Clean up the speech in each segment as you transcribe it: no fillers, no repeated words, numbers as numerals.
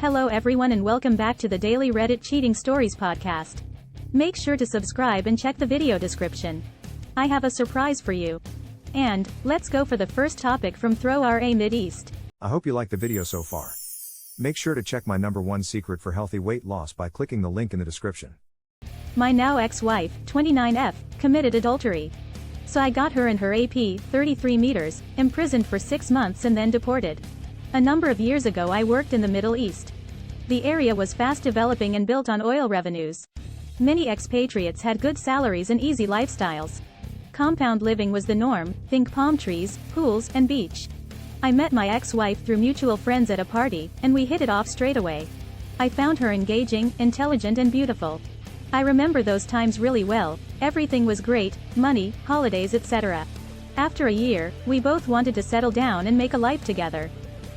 Hello everyone and welcome back to the Daily Reddit Cheating Stories podcast. Make sure to subscribe and check the video description. I have a surprise for you. And, let's go for the first topic from Throw RA Mideast. I hope you like the video so far. Make sure to check my #1 secret for healthy weight loss by clicking the link in the description. My now ex-wife, 29F, committed adultery. So I got her and her AP, 33 meters, imprisoned for 6 months and then deported. A number of years ago I worked in the Middle East. The area was fast developing and built on oil revenues. Many expatriates had good salaries and easy lifestyles. Compound living was the norm, think palm trees, pools, and beach. I met my ex-wife through mutual friends at a party, and we hit it off straight away. I found her engaging, intelligent and beautiful. I remember those times really well. Everything was great, money, holidays, etc. After a year, we both wanted to settle down and make a life together.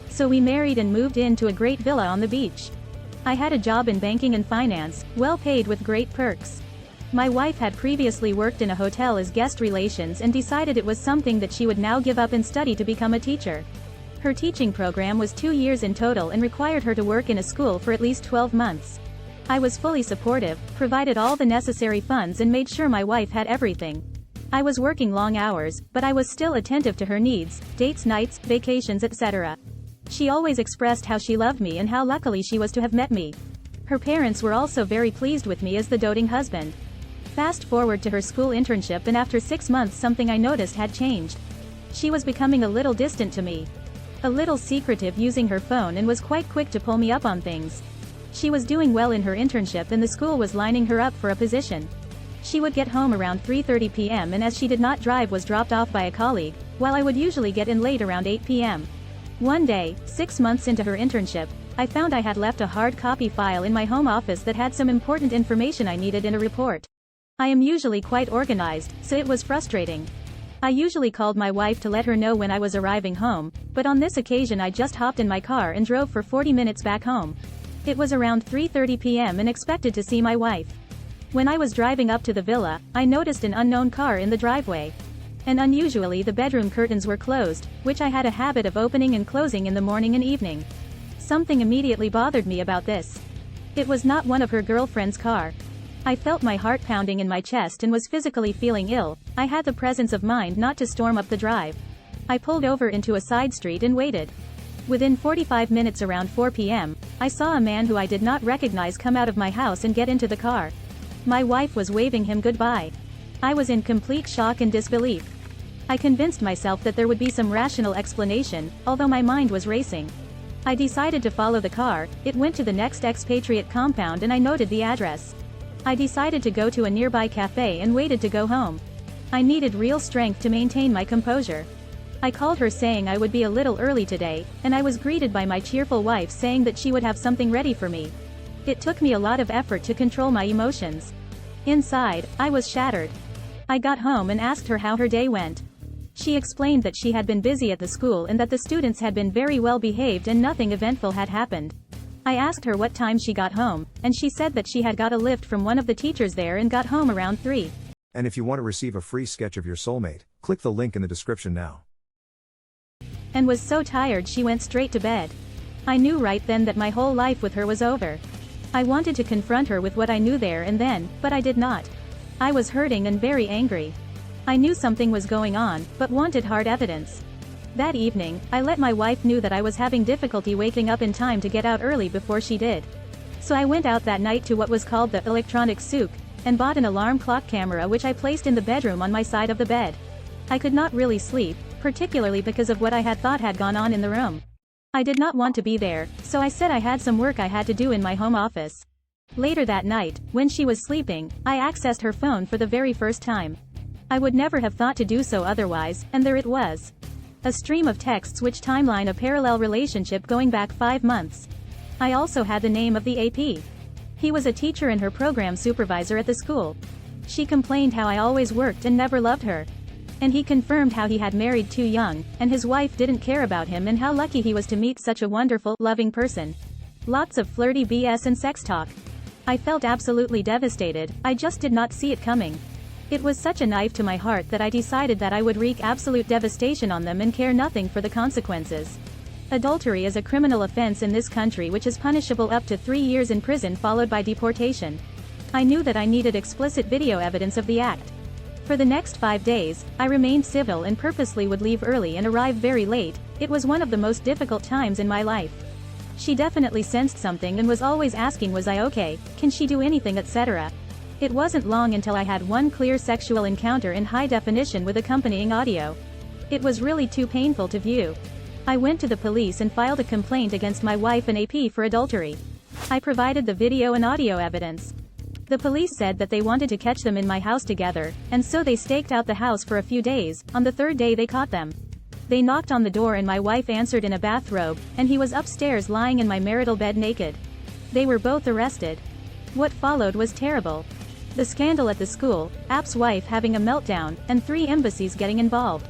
So we married and moved into a great villa on the beach. I had a job in banking and finance, well paid with great perks. My wife had previously worked in a hotel as guest relations and decided it was something that she would now give up and study to become a teacher. Her teaching program was 2 years in total and required her to work in a school for at least 12 months. I was fully supportive, provided all the necessary funds and made sure my wife had everything. I was working long hours, but I was still attentive to her needs, dates, nights, vacations, etc. She always expressed how she loved me and how lucky she was to have met me. Her parents were also very pleased with me as the doting husband. Fast forward to her school internship and after 6 months something I noticed had changed. She was becoming a little distant to me. A little secretive using her phone and was quite quick to pull me up on things. She was doing well in her internship and the school was lining her up for a position. She would get home around 3:30 p.m. and as she did not drive was dropped off by a colleague, while I would usually get in late around 8 p.m. One day, 6 months into her internship, I found I had left a hard copy file in my home office that had some important information I needed in a report. I am usually quite organized, so it was frustrating. I usually called my wife to let her know when I was arriving home, but on this occasion I just hopped in my car and drove for 40 minutes back home. It was around 3:30 p.m. and expected to see my wife. When I was driving up to the villa, I noticed an unknown car in the driveway. And unusually the bedroom curtains were closed, which I had a habit of opening and closing in the morning and evening. Something immediately bothered me about this. It was not one of her girlfriend's car. I felt my heart pounding in my chest and was physically feeling ill. I had the presence of mind not to storm up the drive. I pulled over into a side street and waited. Within 45 minutes around 4 p.m., I saw a man who I did not recognize come out of my house and get into the car. My wife was waving him goodbye. I was in complete shock and disbelief. I convinced myself that there would be some rational explanation, although my mind was racing. I decided to follow the car. It went to the next expatriate compound and I noted the address. I decided to go to a nearby cafe and waited to go home. I needed real strength to maintain my composure. I called her saying I would be a little early today, and I was greeted by my cheerful wife saying that she would have something ready for me. It took me a lot of effort to control my emotions. Inside, I was shattered. I got home and asked her how her day went. She explained that she had been busy at the school and that the students had been very well behaved and nothing eventful had happened. I asked her what time she got home, and she said that she had got a lift from one of the teachers there and got home around 3. And if you want to receive a free sketch of your soulmate, click the link in the description now. And was so tired she went straight to bed. I knew right then that my whole life with her was over. I wanted to confront her with what I knew there and then, but I did not. I was hurting and very angry. I knew something was going on, but wanted hard evidence. That evening, I let my wife know that I was having difficulty waking up in time to get out early before she did. So I went out that night to what was called the electronic souk, and bought an alarm clock camera which I placed in the bedroom on my side of the bed. I could not really sleep, particularly because of what I had thought had gone on in the room. I did not want to be there, so I said I had some work I had to do in my home office. Later that night, when she was sleeping, I accessed her phone for the very first time. I would never have thought to do so otherwise, and there it was. A stream of texts which timeline a parallel relationship going back 5 months. I also had the name of the AP. He was a teacher and her program supervisor at the school. She complained how I always worked and never loved her. And he confirmed how he had married too young, and his wife didn't care about him and how lucky he was to meet such a wonderful, loving person. Lots of flirty BS and sex talk. I felt absolutely devastated. I just did not see it coming. It was such a knife to my heart that I decided that I would wreak absolute devastation on them and care nothing for the consequences. Adultery is a criminal offense in this country which is punishable up to 3 years in prison followed by deportation. I knew that I needed explicit video evidence of the act. For the next 5 days, I remained civil and purposely would leave early and arrive very late. It was one of the most difficult times in my life. She definitely sensed something and was always asking was I okay, can she do anything etc. It wasn't long until I had one clear sexual encounter in high definition with accompanying audio. It was really too painful to view. I went to the police and filed a complaint against my wife and AP for adultery. I provided the video and audio evidence. The police said that they wanted to catch them in my house together, and so they staked out the house for a few days. On the third day they caught them. They knocked on the door and my wife answered in a bathrobe, and he was upstairs lying in my marital bed naked. They were both arrested. What followed was terrible. The scandal at the school, AP's wife having a meltdown, and 3 embassies getting involved.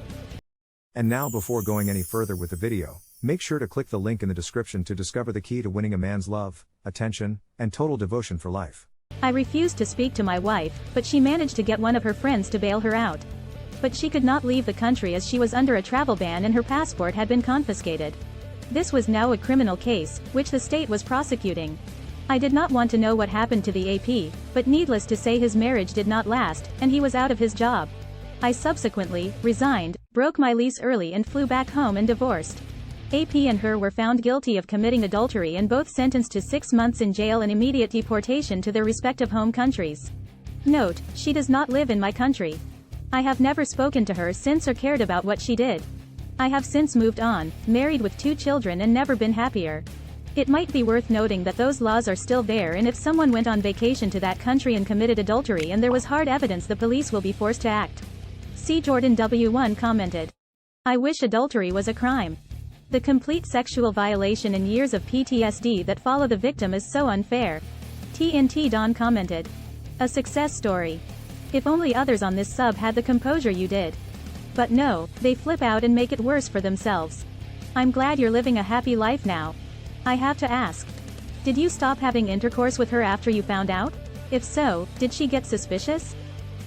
And now, before going any further with the video, make sure to click the link in the description to discover the key to winning a man's love, attention, and total devotion for life. I refused to speak to my wife, but she managed to get one of her friends to bail her out. But she could not leave the country as she was under a travel ban and her passport had been confiscated. This was now a criminal case, which the state was prosecuting. I did not want to know what happened to the AP, but needless to say his marriage did not last, and he was out of his job. I subsequently resigned, broke my lease early and flew back home and divorced. AP and her were found guilty of committing adultery and both sentenced to 6 months in jail and immediate deportation to their respective home countries. Note, she does not live in my country. I have never spoken to her since or cared about what she did. I have since moved on, married with 2 children and never been happier. It might be worth noting that those laws are still there, and if someone went on vacation to that country and committed adultery and there was hard evidence, the police will be forced to act. C. Jordan W1 commented. I wish adultery was a crime. The complete sexual violation and years of PTSD that follow the victim is so unfair. TNT Don commented. A success story. If only others on this sub had the composure you did. But no, they flip out and make it worse for themselves. I'm glad you're living a happy life now. I have to ask. Did you stop having intercourse with her after you found out? If so, did she get suspicious?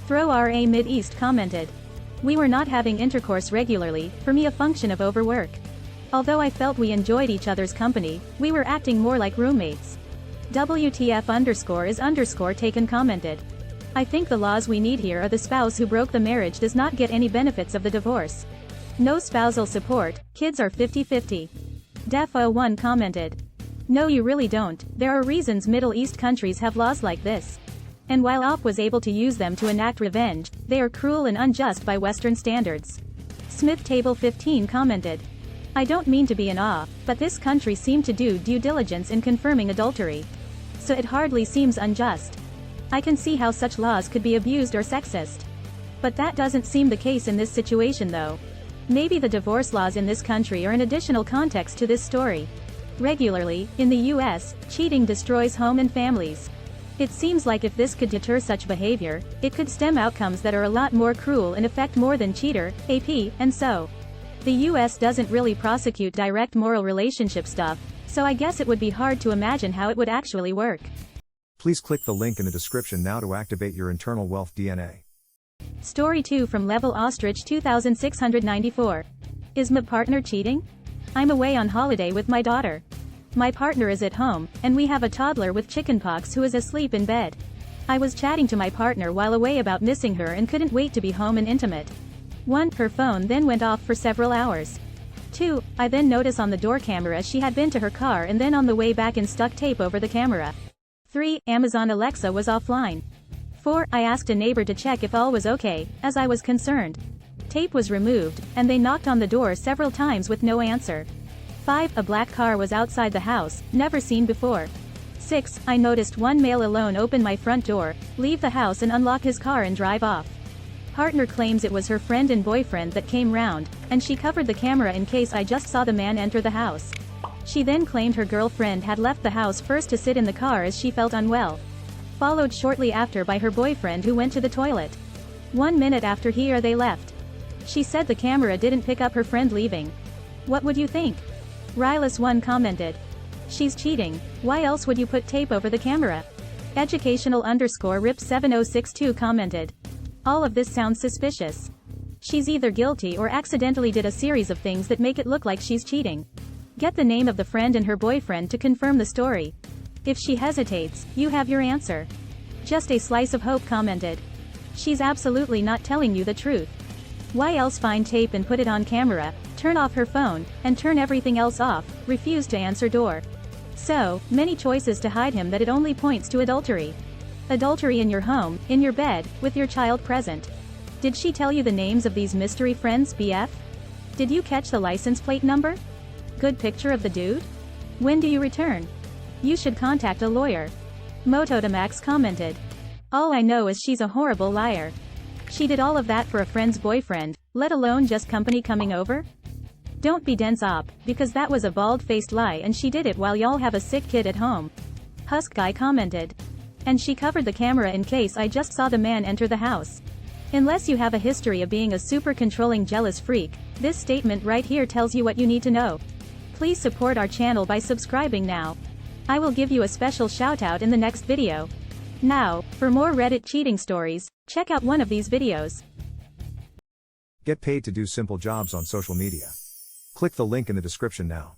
Throw RA Mideast commented. We were not having intercourse regularly, for me a function of overwork. Although I felt we enjoyed each other's company, we were acting more like roommates. WTF_is_taken commented. I think the laws we need here are the spouse who broke the marriage does not get any benefits of the divorce. No spousal support, kids are 50-50. Def01 commented. No, you really don't. There are reasons Middle East countries have laws like this. And while AP was able to use them to enact revenge, they are cruel and unjust by Western standards. Smith Table 15 commented. I don't mean to be in awe, but this country seemed to do due diligence in confirming adultery. So it hardly seems unjust. I can see how such laws could be abused or sexist. But that doesn't seem the case in this situation though. Maybe the divorce laws in this country are an additional context to this story. Regularly, in the US, cheating destroys home and families. It seems like if this could deter such behavior, it could stem outcomes that are a lot more cruel and affect more than cheater, AP, and so. The US doesn't really prosecute direct moral relationship stuff, so I guess it would be hard to imagine how it would actually work. Please click the link in the description now to activate your internal wealth DNA. Story 2 from Level Ostrich 2694. Is my partner cheating? I'm away on holiday with my daughter. My partner is at home, and we have a toddler with chickenpox who is asleep in bed. I was chatting to my partner while away about missing her and couldn't wait to be home and intimate. 1. Her phone then went off for several hours. 2. I then notice on the door camera she had been to her car and then on the way back and stuck tape over the camera. 3. Amazon Alexa was offline. 4. I asked a neighbor to check if all was okay, as I was concerned. Tape was removed, and they knocked on the door several times with no answer. 5. A black car was outside the house, never seen before. 6. I noticed one male alone open my front door, leave the house and unlock his car and drive off. Partner claims it was her friend and boyfriend that came round, and she covered the camera in case I just saw the man enter the house. She then claimed her girlfriend had left the house first to sit in the car as she felt unwell. Followed shortly after by her boyfriend who went to the toilet. 1 minute after he or they left. She said the camera didn't pick up her friend leaving. What would you think? Rylus1 commented. She's cheating. Why else would you put tape over the camera? Educational_RIP7062 commented. All of this sounds suspicious. She's either guilty or accidentally did a series of things that make it look like she's cheating. Get the name of the friend and her boyfriend to confirm the story. If she hesitates, you have your answer. Just a slice of hope commented. She's absolutely not telling you the truth. Why else find tape and put it on camera, turn off her phone, and turn everything else off, refuse to answer door. So, many choices to hide him that it only points to adultery. Adultery in your home, in your bed, with your child present. Did she tell you the names of these mystery friends, BF? Did you catch the license plate number? Good picture of the dude? When do you return? You should contact a lawyer. Mototamax commented. All I know is she's a horrible liar. She did all of that for a friend's boyfriend, let alone just company coming over? Don't be dense op, because that was a bald-faced lie and she did it while y'all have a sick kid at home. Husk guy commented. And she covered the camera in case I just saw the man enter the house. Unless you have a history of being a super controlling jealous freak, this statement right here tells you what you need to know. Please support our channel by subscribing now. I will give you a special shout out in the next video. Now, for more Reddit cheating stories, check out one of these videos. Get paid to do simple jobs on social media. Click the link in the description now.